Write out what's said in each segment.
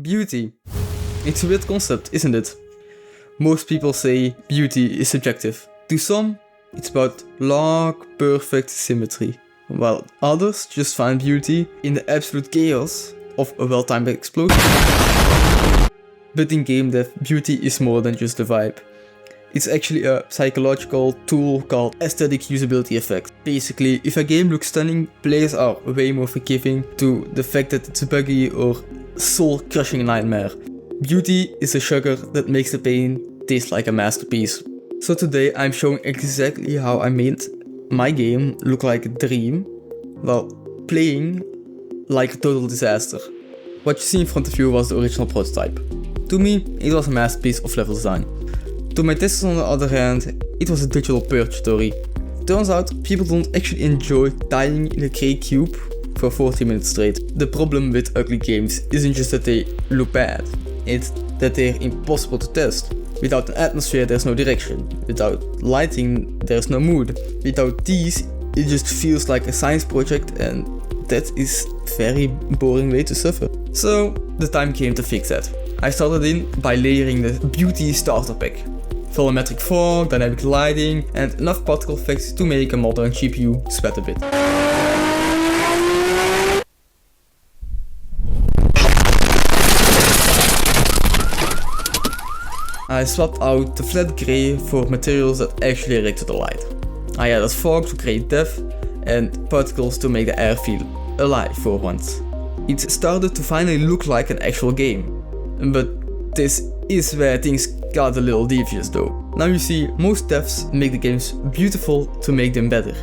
Beauty. It's a weird concept, isn't it? Most people say beauty is subjective. To some, it's about luck, perfect symmetry, while others just find beauty in the absolute chaos of a well-timed explosion. But in game dev, beauty is more than just a vibe. It's actually a psychological tool called aesthetic usability effect. Basically, if a game looks stunning, players are way more forgiving to the fact that it's buggy or soul-crushing nightmare. Beauty is a sugar that makes the pain taste like a masterpiece. So today I'm showing exactly how I made my game look like a dream, while playing like a total disaster. What you see in front of you was the original prototype. To me, it was a masterpiece of level design. To my testers on the other hand, it was a digital purgatory. Turns out, people don't actually enjoy dying in a grey cube for 40 minutes straight. The problem with ugly games isn't just that they look bad, it's that they're impossible to test. Without an atmosphere, there's no direction. Without lighting, there's no mood. Without these, it just feels like a science project, and that is a very boring way to suffer. So, the time came to fix that. I started in by layering the Beauty starter pack. Volumetric fog, dynamic lighting, and enough particle effects to make a modern GPU sweat a bit. I swapped out the flat grey for materials that actually react to the light. I added fog to create depth and particles to make the air feel alive for once. It started to finally look like an actual game. But this is where things got a little devious though. Now you see, most devs make the games beautiful to make them better.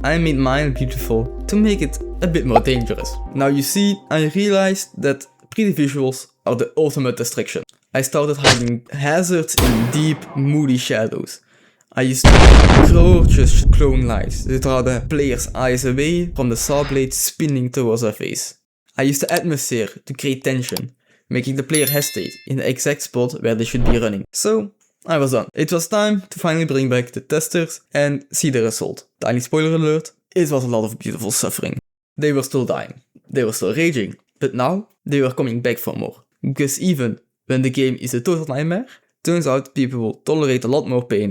I made mine beautiful to make it a bit more dangerous. Now you see, I realized that pretty visuals are the ultimate distraction. I started hiding hazards in deep, moody shadows. I used gorgeous glowing lights to draw the player's eyes away from the saw blade spinning towards their face. I used the atmosphere to create tension, making the player hesitate in the exact spot where they should be running. So, I was done. It was time to finally bring back the testers and see the result. Tiny spoiler alert, it was a lot of beautiful suffering. They were still dying, they were still raging, but now they were coming back for more. Because even when the game is a total nightmare, turns out people will tolerate a lot more pain